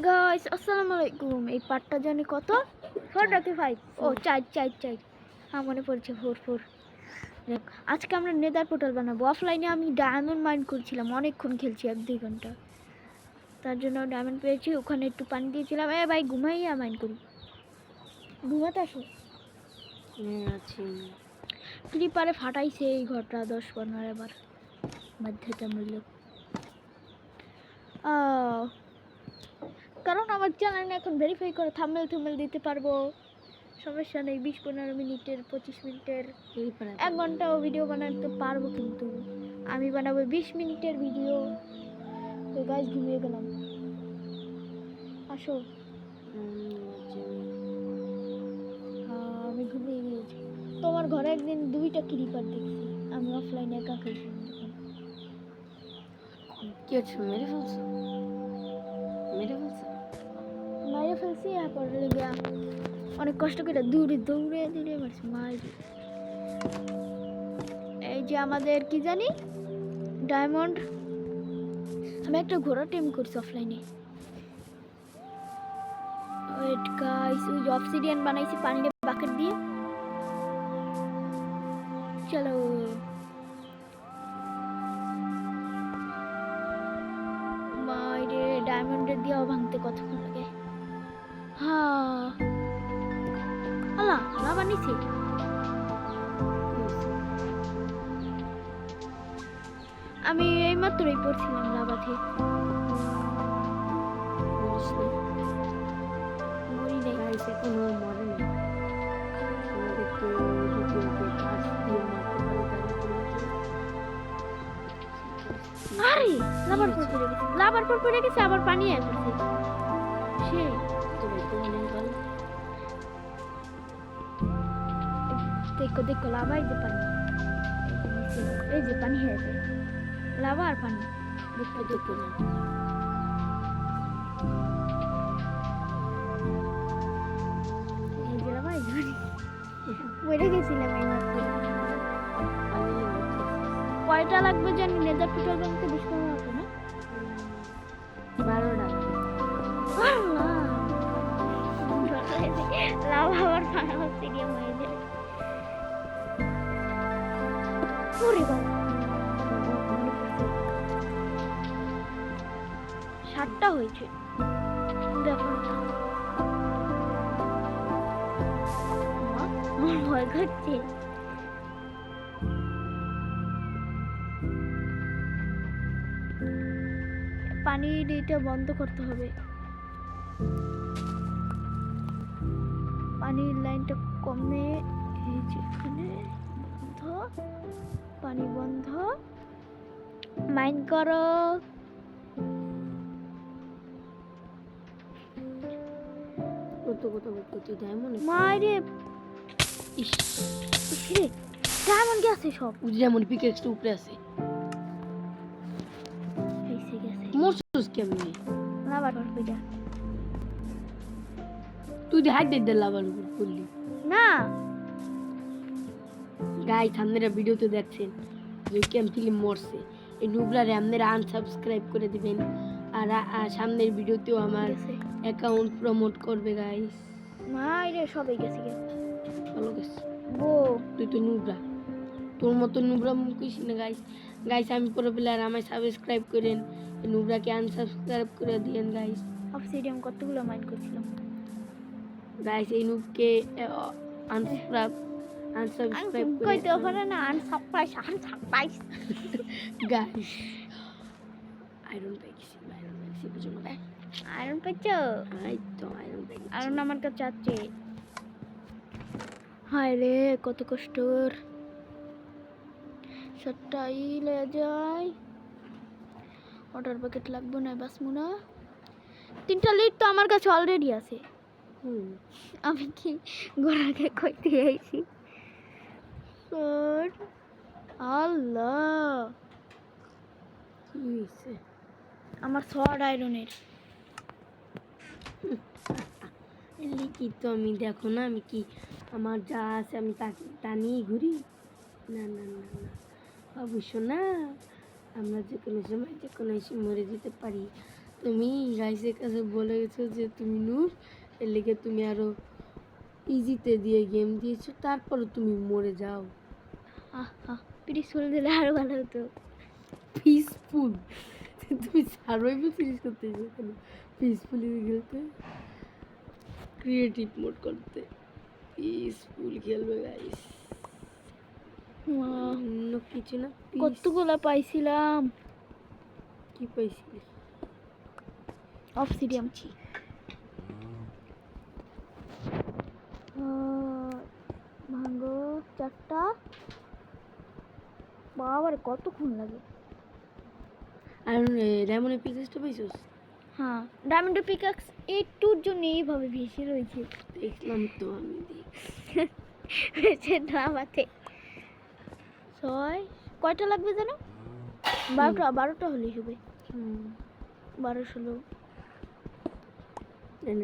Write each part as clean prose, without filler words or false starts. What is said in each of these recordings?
Guys আসসালামু আলাইকুম। এই পার্টটা জানি কত 4 নাকি 5? ও 4 হ্যাঁ মনে পড়ছে 4 আজকে আমরা নেদার পোর্টাল বানাবো। অফলাইনে আমি ডায়মন্ড মাইন করছিলাম, অনেকক্ষণ খেলছি 1-2 ঘন্টা। তার জন্য ডায়মন্ড পেয়েছি, ওখানে একটু পানি দিয়েছিলাম। ভাই ঘুমাইয়া মাইন করি, ঘুমাতে আসো। ক্রিপারে ফাটাইছে এই ঘরটা 10-15 এবার বাধ্যতামূলক। কারণ আমার চ্যানেল এখন ভেরিফাই করে থাম্বনেল দিতে পারবো, সমস্যা নেই। 20-15 মিনিটের 25 মিনিটের 1 ঘন্টাও ভিডিও বানাতে পারবো, কিন্তু আমি বানাবো 20 মিনিটের ভিডিও। তো গাইস ঘুমিয়ে গেলাম, আসো। আমি ঘুমিয়ে গিয়েছি। তোমার ঘরে একদিন 2টা ক্রিপার দেখছি, আমি অফলাইনে একা খেলছি। কি হচ্ছে? মেরে ফেলছি এরপর লেগে অনেক কষ্ট করে দৌড়ে মারছি মারি। এই যে আমাদের কি জানি ডায়মন্ড, আমি একটা ঘোড়া টিম করছি অফলাইনে। ওয়েট গাইস, ওই অবসিডিয়ান বানাইছি পানিতে বাকেট দিয়ে। চলো মাইরে, ডায়মন্ডের দিয়েও ভাঙতে কতক্ষণ লাগে। হ্যাঁ আল্লাহ লাভ আনিছি। আমি এইমাত্রই পড়ছিলাম লাভাতে, মরি নাই। এখনো মরেনি। আরে লাভার পর পড়ে গেছে, আবার পানি আসছে। সে দেখো লাভা, এই যে পানি, এই যে পানি হয়েছে লাভা আর পানি। দেখো না, এই যে লাভা, এই যে মরে গেছিলাম এইমাত্র। কয়টা লাগবে জানি নেদার পোর্টাল বানাতে? 20-15 হবে না? 12টা। লাভ আবার বানাবো স্টেডিয়াম হয়ে যাবে। ওরে বাবা, 7টা হয়েছে দেখো। আমার ভয় করছে। পানির এটা বন্ধ করতে হবে, পানির লাইনটা কমে। এই যে এখানে বন্ধ, পানি বন্ধ। মাইন করো। কত ডায়মন্ড মাইরে, ইস রে ডায়মন্ড গেছে সব। ডায়মন্ড পিকেক্সটা উপরে আছে। এসে গেছে। মরছস কেমনে? লাভার পর পড়া। তুই দি হাইট দে লাভার উপর পড়লি না গাইস, আপনারা ভিডিওতে দেখছেন যে কেম ফিল্ম মরছে। এই নুবলারে আপনারা আনসাবস্ক্রাইব করে দিবেন, আর সামনের ভিডিওতেও আমার অ্যাকাউন্ট প্রমোট করবে গাইস। মাইরে সবাই গেছে গে। ভালো গেছে ও তুই তো নুবরা, তোর মতো নুবরা মুখিস না গাইস। আমি পুরো প্লেয়ার, আমায় সাবস্ক্রাইব করেন, নুবরাকে আনসাবস্ক্রাইব করে দিয়েন গাইস। অবসিডিয়াম কতগুলো মাইন করছিলাম গাইস। এই নুবকে আনসাবস্ক্রাইব করে কইতে পারে না। Unsubscribe guys. আয়রন পাইছি বুঝো না? আয়রন পেয়েছো? এই তো আয়রন পাইছি। আয়রন আমার কাছে আছে। হায় রে কত কষ্টর। সবটাই লয়ে যায়। ওয়াটার বাকেট লাগবে না, বাসমু না। 3টা লিড তো আমার কাছে অলরেডি আছে। আমি কি ঘোড়াকে কইতে আইছি? আল্লাহ, আমার 6 আয়রনের লিখি তো আমি, দেখো না আমি কি আমার যা আছে আমি তা নিয়ে ঘুরি। না অবশ্য না, আমরা যে কোনো সময় মরে যেতে পারি। তুমি গাইসের কাছে বলে গেছো যে তুমি নুব, এর লিগে তুমি আরো ইজিতে দিয়ে গেম দিয়েছো, তারপরে তুমি মরে যাও। পিরিসফুল দিলে আরো ভালো হতো। পিসফুল? তুমি সার্ভাইভ ফিনিশ করতে চাও কেন? পিসফুলি খেলতে, ক্রিয়েটিভ মোড করতে, পিসফুল খেলবে গাইস, অন্য কিছু না। কতগুলা পাইছিলাম। কি পাইছিলি? অবসিডিয়াম। ভাঙ্গো 4টা। বাবারে কতক্ষণ লাগে। আর রেমনের পিকেসটা পাইছস? হ্যাঁ, ডায়মন্ড পিকাক্স একটুর জন্য এইভাবে ভেসে রয়েছে। দেখলাম তো আমি। ভেসে নামাতে 6 কয়টা লাগবে জানো? 12টা হলেই হবে। 12-16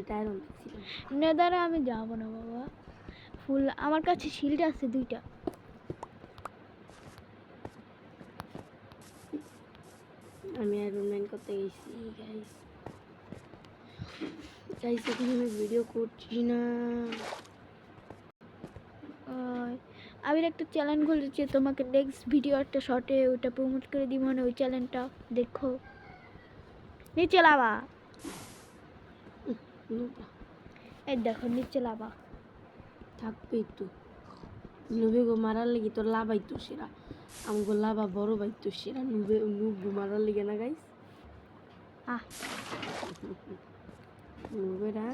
টায়ার অন ছিল। নেদারে আমি যাব না বাবা। ফুল আমার কাছে শিল্ড আছে 2টা। আমি আয়রন ম্যান করতে গেছি গাইস। গাইস এখন আমি ভিডিও করছি না। আমি একটা চ্যানেল খুলেছি, তোমাকে নেক্সট ভিডিও একটা শর্টে ওটা প্রমোট করে দিব, মানে ওই চ্যানেলটা দেখো। নিচে লাভা, এই দেখো নিচে লাভা থাকবে একটু নুবে গো মারার লেগে তোর লাভাই তো সেরা, আমগো লাভা বড় ভাই তো সেরা, নুবে নুব মারার লেগে না গাইস। নুবেরা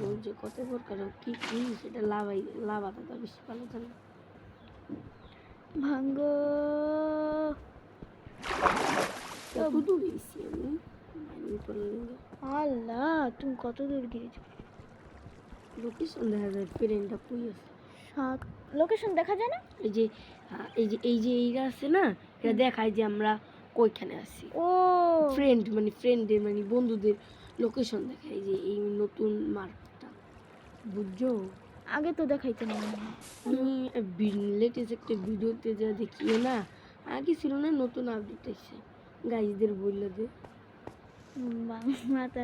ওর যে কত প্রকার কি কি সেটা লাভাই, লাভাটা তো বেশি ভালো জানে। ভাঙ্গো কত দূর গেছি আমি মাইনিং করার লেগে। আল্লাহ, তুমি কত দূর গিয়েছো? লোকেশন দেখা যায় ফ্রেন্ডটা কই আছে। লোকেশন দেখা যায় না? এই যে এইটা আছে না, এটা দেখায় যে আমরা কইখানে আছি। ও ফ্রেন্ড মানে ফ্রেন্ডের মানে বন্ধুদের লোকেশন দেখায় যে এই নতুন মার্কটা, বুঝছো? আগে তো দেখাইতে না। আমি লেটেস্ট একটা ভিডিওতে যা দেখিও না, আগে ছিল না, নতুন আপডেট এসে গাইজদের বললো যে মাথা।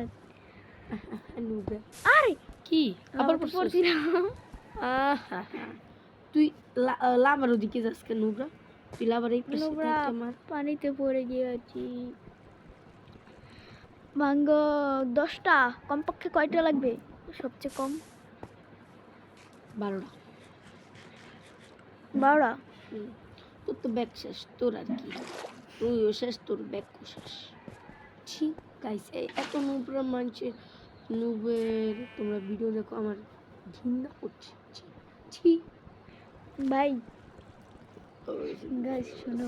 নুবে আরে কি আবার তো পড়ছিলাম। তুই লাভার ওদিকে যাস কেন নুবরা? তুই লাভার এই পাশে নোংরা থাকতে আমার পানিতে পড়ে গিয়েছি। ভাঙ্গো 10টা, কমপক্ষে কয়টা লাগবে? সবচেয়ে কম 12টা। 12টা। তোর তো ব্যাগ শেষ, তোর আর কি, তুইও শেষ, তোর ব্যাগও শেষ। ঠিক গাইস, এত নুবরা মানুষের নুবের তোমরা ভিডিও দেখো, আমার ঘৃণা করছে। ছি ভাই গাইস শোনো,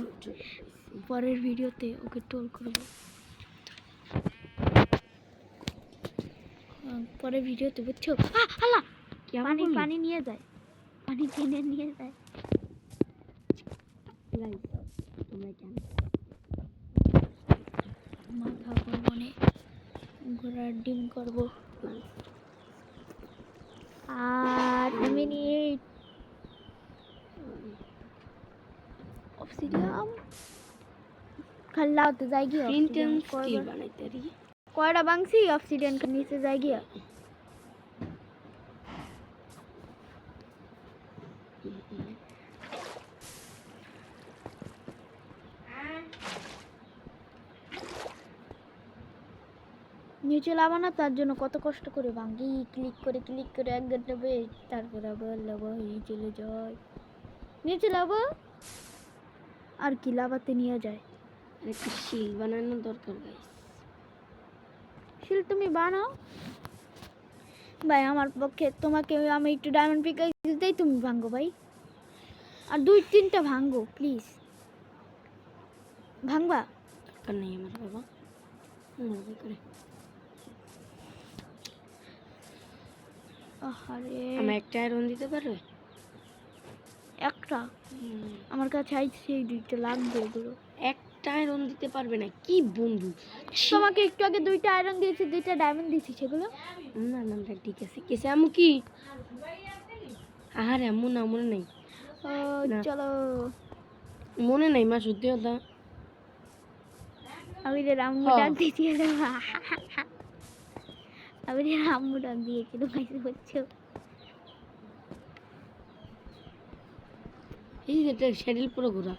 পরের ভিডিওতে ওকে ট্রোল করবো। পরের ভিডিওতে বুঝছো? আল্লাহ, পানি পানি নিয়ে যায়, পানি টেনে নিয়ে যায়। গাইস তোমরা কেন মাথা মনে ঘোড়ার ডিম করবো। আর আমি নিয়ে অবসিডিয়াম খাল্লাতে যাই গিয়ে প্রিন্টেন্স কি বানাইতে রি কয়টা বাংসি অবসিডিয়ান के नीचे যাই গিয়া। নিচে লাভা না, তার জন্য কত কষ্ট করে ভাঙ্গি, ক্লিক করে 1 ঘন্টা বেশ, তারপর আবার লাভা হয়ে চলে যায়। নিচে লাভা আর কি লাভাতে নিয়ে যায়। একটা শিল বানানো দরকার গাইস। শিল তুমি বানাও ভাই, আমার পক্ষে তোমাকে আমি একটু ডায়মন্ড পিকাক্স দিতেই তুমি ভাঙ্গো ভাই। আর 2-3টা ভাঙ্গো প্লিজ। ভাঙবা? দরকার নেই আমার বাবা, মজা করে। আরে আমার একটা আয়রন দিতে পারবে? একটা আমার কাছে আইছে, সেই 2টা লাগবে এগুলো। একটা আয়রন দিতে পারবে না? কি বন্ধু, তোমাকে একটু আগে 2টা আয়রন দিয়েছি, 2টা ডায়মন্ড দিয়েছি, সেগুলো না না না, ঠিক আছে কেসে আমু কি আহারে আমু না, মনে নাই। না। চলো মনে নাই মা, সত্যি কথা। আমি রে রাম্মু হ্যাঁ। ডাক দিয়েছিলাম আমি রে রাম্মু ডাক দিয়েছিল গাইস বুঝছো এই যে এটা শ্যাডেল পুরো ঘোরা।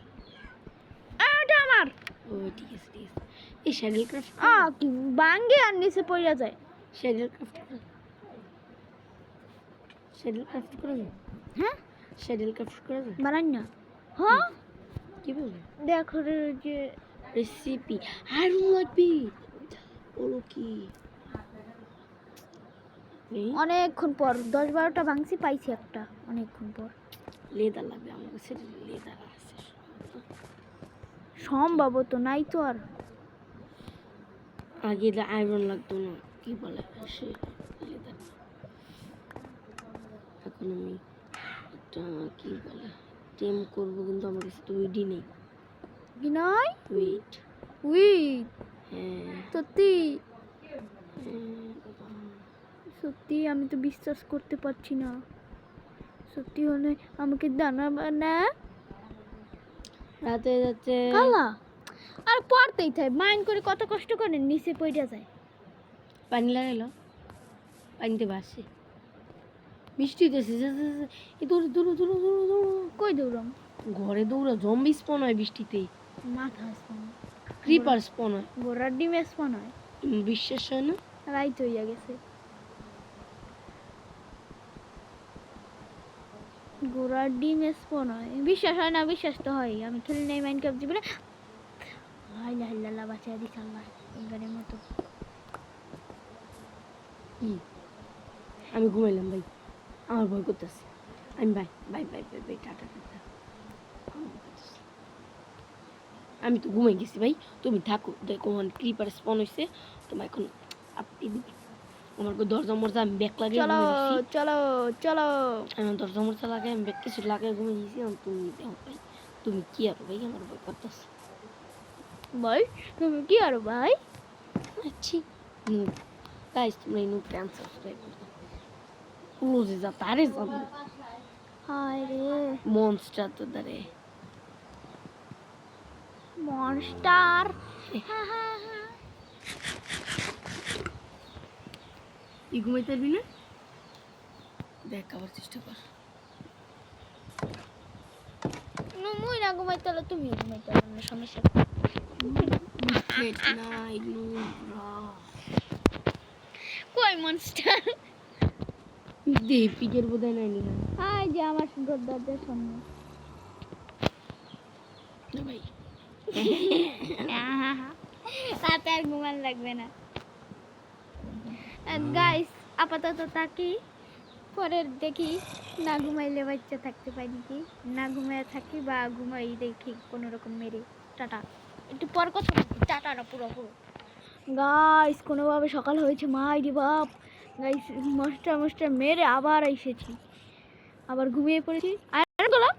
এটা আমার ও ঠিক আছে ঠিক আছে। এই শ্যাডেল ক্রাফট কি বাঙ্গে আর নিচে পড়ে যায় শ্যাডেল ক্রাফট করা শ্যাডেল ক্রাফট করা যায় হ্যাঁ শ্যাডেল ক্রাফট করা যায় বানাই না হ্যাঁ কি বলে দেখো রে যে রেসিপি আরো লাগবে বলো কি নেই অনেকক্ষণ পর 10-12টা ভাঙছি পাইছি একটা অনেকক্ষণ পর লেদার লাগবে আমার কাছে লেদার আছে সম্ভবত নাই তো আর আগে আয়রন লাগতো না কি বলে সে লেদার এখন আমি একটা কি বলে টেম করবো কিন্তু আমার কাছে তো উইডি নেই কি নয় উইড উইথ হ্যাঁ সত্যি বাবা। সত্যি আমি তো বিশ্বাস করতে পারছি না সত্যি হলে আমাকে দানা বানা রাতে যাচ্ছে কালা আর পড়তেই থাকে মাইন্ড করে কত কষ্ট করে নিচে পড়ে যায় পানি লাগাইলো পানিতে ভাসে বৃষ্টি হইতেছে দৌড়ো দৌড়ো দৌড়ো দৌড়ো দৌড়ো কই দৌড়াম ঘরে দৌড়ো জম্বি স্পন হয় বৃষ্টিতে মাথা স্পন ক্রিপার স্পন হয় ঘোড়ার ডিমে স্পন হয় বিশ্বাস হয় না রাইত হইয়া গেছে ঘোড়ার ডিম স্পন হয় বিশ্বাস হয় না বিশ্বাস তো হয় আমি খেলি নাই মাইন্ড কাপ জীবনে হাইলা হাইলা বাঁচিয়ে দিস আল্লাহ গানের মতো কি আমি ঘুমাইলাম ভাই আমার ভয় করতেছে আমি bye bye bye bye bye tata tata আমার ভয় করতেছে। আমি তো ঘুমাই গেছি ভাই তুমি থাকো দেখো আমার ক্রিপার স্পন হয়েছে তোমার এখন আপনি দিবে আমার দরজা মরজা আমি ব্যাগ লাগিয়ে চলো ঘুমিয়ে গেছি চলো চলো আমার দরজা মরজা লাগাই আমি ব্যাগ কিছু লাগাই ঘুমিয়ে গেছি আমি তুমি দেখো ভাই তুমি কি আর ভাই আমার ভয় করতেছে ভাই তুমি কি আরো ভাই আচ্ছা নুব গাইস তোমরা এই নুবকে আনসাবস্ক্রাইব করে দাও ক্লোজে যা তারে যাবো হায় রে মনস্টার তো দাঁড়ে মনস্টার তুই ঘুমাইতে পারবি না দেখ আবার চেষ্টা কর মুই না ঘুমাইতে হলে তুমি ঘুমাইতে হবে না সমস্যা মিড নাইট নুবরা কই মনস্টার দে পিকের বোধহয় নাই নি হাই যে আমার দরজার সামনে না ভাই রাতে আর ঘুমান লাগবে না গাইস আপাতত তাকি পরে দেখি না ঘুমাইলে বাচ্চা থাকতে পারি নাকি না ঘুমায় থাকি বা ঘুমাই দেখি কোনো রকম মেরে টাটা একটু পর কথা বলছি টাটা না পুরো পুরো গাইস কোনোভাবে সকাল হয়েছে মাই রে বাপ গাইস মাস্টার মেরে আবার এসেছি আবার ঘুমিয়ে পড়েছি আয়রন গোলাম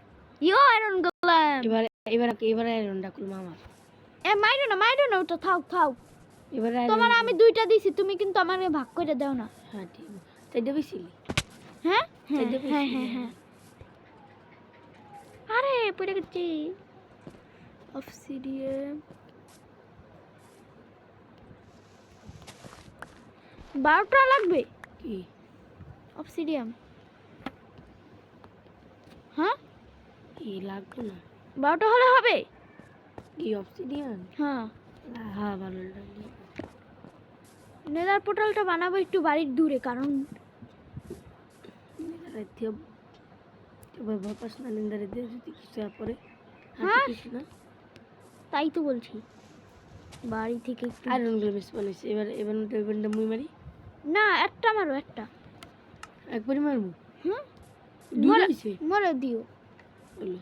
আয়রন গোলাম এবারে আয়রনটা করলাম আমার মাইরো না ওটা থাক থাক এবারে তোমার আমি 2টা দিছি তুমি কিন্তু আমাকে ভাগ করে দাও না হ্যাঁ ঠিক তাই দেবেছিলি হ্যাঁ হ্যাঁ এটা বেশি হ্যাঁ হ্যাঁ হ্যাঁ আরে পড়ে গেছি অবসিডিয়ান 12টা লাগবে কি অবসিডিয়ান হ্যাঁ কি লাগবে না 12টা হলে হবে কি অবসিডিয়ান হ্যাঁ হ্যাঁ ভালো লাগবে নেদার পোর্টালটা বানাবো একটু বাড়ির দূরে কারণ বাপাস না নিন্দারে দিয়ে যদি কিছু পরে হ্যাঁ। কিছু না তাই তো বলছি বাড়ি থেকে একটু আয়রন গুলো বেশ বানাইছে এবারটা মুই মারি না একটা মারো একটা একবারই মারবো হুম দূর মরে- হইছে মরে দিও বললো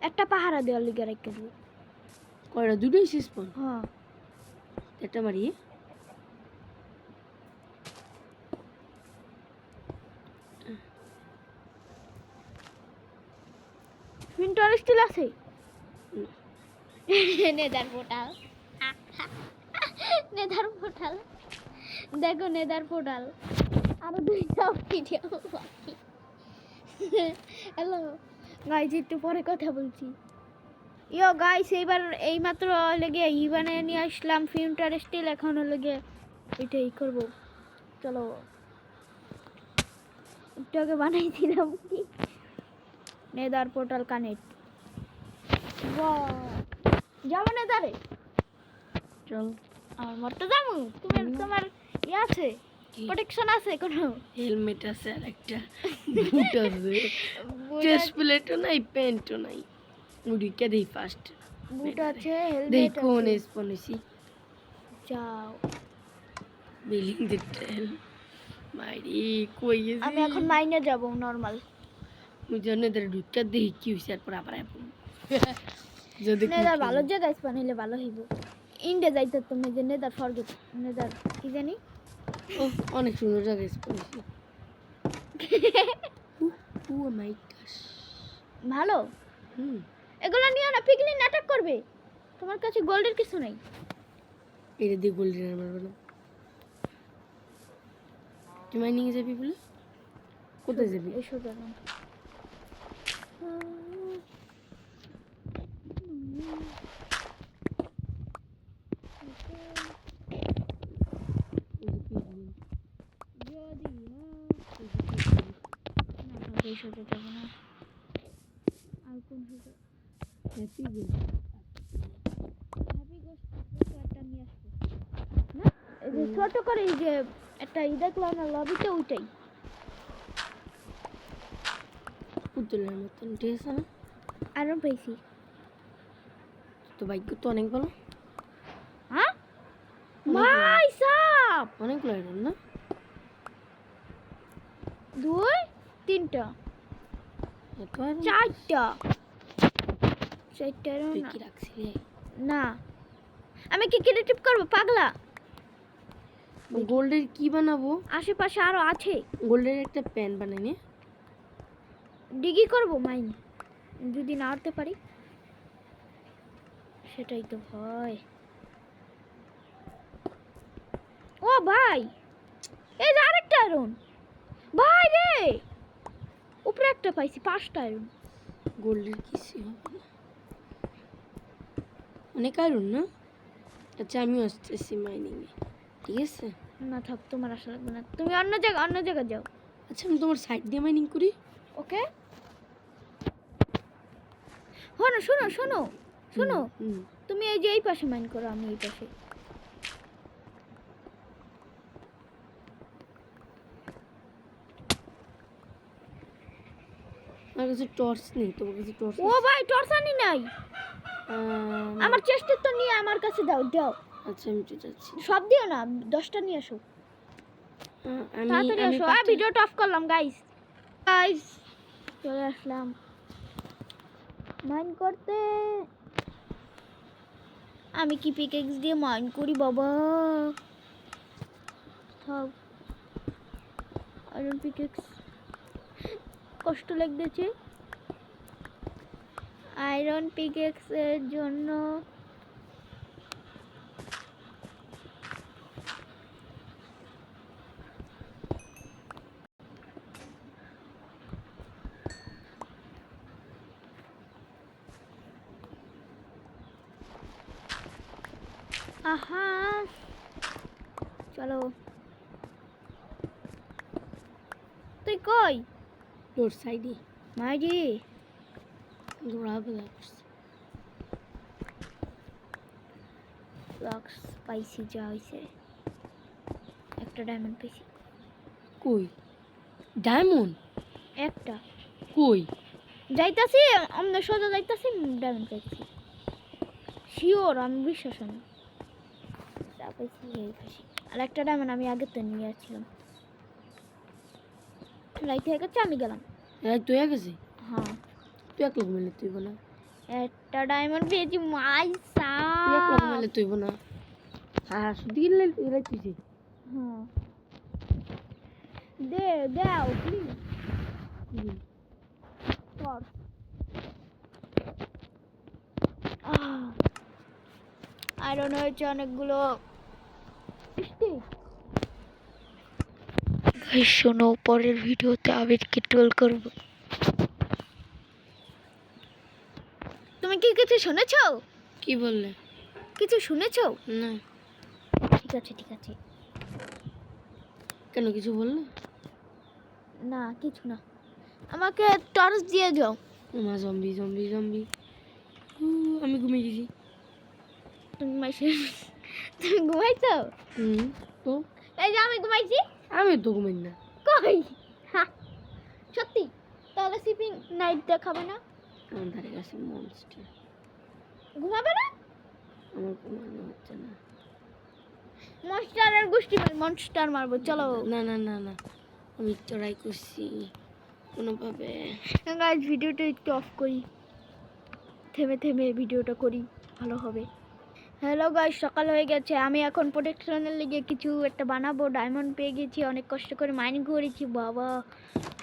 একটা পাহারা দেওয়ার লিগে রেখে দিও কয়টা দুটো হইছে স্পন হ্যাঁ একটা মারি প্রিন্টার স্টিল আছে হুম। নেদার পোর্টাল নেদার পোর্টাল দেখো নেদার পোর্টাল আরো 2টা ভিডিও বাকি হ্যালো গাইজ একটু পরে কথা বলছি ইয়ো গাইস এইবার এইমাত্র লেগে ইভানে নিয়ে আসলাম ফিল্টার স্টিল, এখন লেগে এটাই করব। চলো একটু আগে বানাইছিলাম কি নেদার পোর্টাল কানেক্ট। যাবো নেদারে, চল আমার তো যাবো। তোমার ইয়ে আছে, প্রোটেকশন আছে কোনো? হেলমেট আছে আর একটা বুট আছে, চেস্ট প্লেটও নাই, প্যান্টও নাই। উড়িকে দেই ফার্স্ট বুট আছে, দেই হেলমেট কোন আছে। স্পনেছি যাও, বিলিং দিতেল মাইরি কই গেছি আমি এখন মাইনে যাব নরমাল। মুজনে দের ঢুকা দেই কি হইছে আর পর আবার আপন যদি নেদার ভালো জায়গায় বানাইলে ভালো হইব। ইন্ডে যাইতে তুমি যে নেদার ফরগেট, নেদার কি জানি। ও অনেক সুন্দর জায়গা স্পনেছি ও মাই গশ ভালো, এগুলো নিয়ে না পিগলিন অ্যাটাক করবে। তোমার কাছে গোল্ডের কিছু নেই? এটা দিয়ে গোল্ডেন মারবে না। তুই মাইনিং যাবি বলে? কোথায় যাবি? এসো জানো এই সোজা যাবো না, আর কোন সোজা হ্যাপি গোস্ট একটা নিয়ে আসবো না। এই যে ছোট করে এই যে একটা দেখলাম না লবিতে, ওইটাই। পুতুলের মতন ঠিক আছে না? আরো পেয়েছি। তো ভাগ্য তো অনেক ভালো, হ্যাঁ মাই সাপ, অনেকগুলো আইরন না? 2 3টা এত আইরন 4টা 4টা তুই না কি রাখছিলি? না, আমি কি ক্রিয়েটিভ করবো পাগলা? গোল্ডের কি বানাবো? আশেপাশে আরো আছে, গোল্ডের একটা প্যান বানাই নে। ডিগি করবো মাইন, যদি না উঠতে পারি। সেটাই তো ভয়। ও ভাই, এই যে আরেকটা আয়রন ভাই রে, উপরে একটা পাইছি 5টা আয়রন। গোল্ডের কিছু হবে না, অনেক আয়রন না? আচ্ছা আমিও আসতেছি মাইনিং এ, ঠিক আছে? না থাক, তোমার আসা লাগবে না, তুমি অন্য জায়গায় যাও। আচ্ছা আমি তোমার সাইড দিয়ে মাইনিং করি। ওকে, শোনো শোনো শোনো শোনো, তুমি এই যে এই পাশে মাইন করো, আমি এই পাশে। আমার কাছে টর্চ নেই, তোমার কাছে টর্চ? ও ভাই টর্চ আনি নাই, আমার চেষ্টা তো নিয়ে আমার কাছে দাও দাও। আচ্ছা আমি তো যাচ্ছি। সব দিও না, 10টা নিয়ে আসো, তাড়াতাড়ি আসো। ভিডিওটা অফ করলাম গাইস। চলে আসলাম মাইন করতে। আমি কি পিকেক্স দিয়ে মাইন করি বাবা? থাক, আয়রন পিকেক্স কষ্ট লাগতেছে। আয়রন পিকেক্স এর জন্য আহা, চলো। তুই কই? তোর সাইডে মাইরি ঘোরাফেরা ব্লকস পাইছি, যা হয়েছে। একটা ডায়মন্ড পেয়েছি। কই ডায়মন্ড? একটা কই যাইতাছি, আমরা সোজা যাইতাছি, ডায়মন্ড পাইছি শিওর, আমি বিশ্বাস আমি যা পাইছি এই পাইছি। আর একটা ডায়মন্ড আমি আগে তো নিয়ে আসছিলাম। রাইট হয়ে গেছে, আমি গেলাম। তুই গেছি? হ্যাঁ, তুই এক লোক মিলে তুই না? একটা ডায়মন্ড পেয়েছি মাই তুই এক লোক সাপ। মিলে তুই না? হ্যাঁ শুধু গেলে তুই হ্যাঁ দে দাও প্লিজ। আয়রন হয়েছে অনেকগুলো। শোনো, পরের ভিডিওতে আবিরকে ট্রোল করবো। তুমি কি কিছু শুনেছো? কি বললে? কিছু শুনেছো? না। ঠিক আছে ঠিক আছে। কেন কিছু বললে? না কিছু না, আমাকে টর্চ দিয়ে যাও। মা জম্বি জম্বি জম্বি। আমি ঘুমিয়ে গেছি। তুমি তুমি ঘুমাইছো? তো এই যে আমি ঘুমাইছি। আমি তো ঘুমাই না। কই? হ্যাঁ সত্যি? তাহলে স্লিপিং নাইট দেখাবে না? আমার ধারে কাছে মনস্টার। ঘুমাবে না? আমার ঘুমানো হচ্ছে না। মনস্টারের গোষ্ঠী মনস্টার মারবো চলো। না না না না, আমি ট্রাই করছি কোনোভাবে। গাইস ভিডিওটা একটু অফ করি, থেমে থেমে ভিডিওটা করি, ভালো হবে। হ্যালো গাইস, সকাল হয়ে গেছে। আমি এখন প্রোটেকশনের লেগে কিছু একটা বানাবো। ডায়মন্ড পেয়ে গেছি, অনেক কষ্ট করে মাইনিং করেছি। বাবা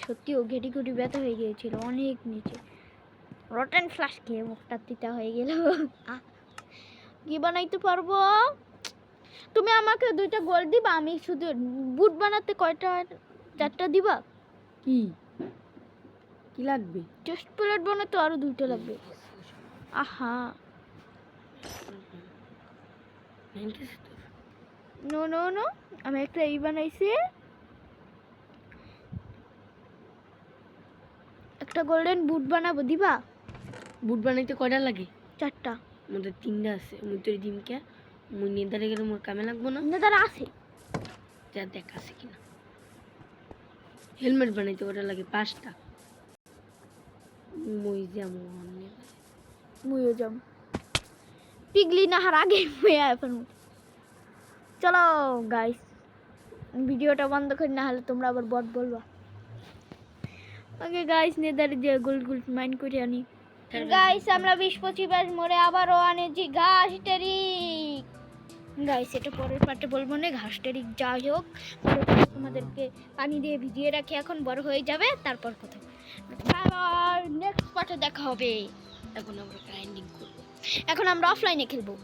সত্যি ও ঘেটি ঘুটি ব্যথা হয়ে গিয়েছিল অনেক নিচে। রটেন ফ্লাশ খেয়ে মুখটা তিতা হয়ে গেল। কি বানাইতে পারবো? তুমি আমাকে 2টা গোল্ড দিবা, আমি শুধু বুট বানাতে কয়টা? 4টা দিবা? কি কি লাগবে? চেস্ট প্লেট বানাতে আরো 2টা লাগবে। আহা নো নো নো, আমি একটা এই বানাইছি। একটা গোল্ডেন বুট বানাবো, দিবা? বুট বানাইতে কয়টা লাগে? 4টা। আমাদের 3টা আছে। মুই তোর ডিমকে মুই নেদারে গেলে মোর কামে লাগবো না। না তারা আছে। যা দেখ আছে কিনা। হেলমেট বানাইতে কয়টা লাগে? 5টা। মুই যেমন মুইও যাম পিগলি নাহার আগে মুই এখন। চলো গাইস ভিডিওটা বন্ধ করি, না হলে তোমরা আবার বট বলবা। ওকে গাইস, নেদারে যে গোল্ড গোল্ড মাইন করে আনি। গাইস আমরা 20-25 মোড়ে আবারও আনেছি ঘাস টেরিক। গাইস এটা পরের পার্টে বলবো না, ঘাস টেরিক যাই হোক তোমাদেরকে পানি দিয়ে ভিজিয়ে রাখি, এখন বড় হয়ে যাবে তারপর কথা। বাই নেক্সট পার্টে দেখা হবে। এখন আমরা গ্রাইন্ডিং করবো। এখন আমরা অফলাইনে খেলবো।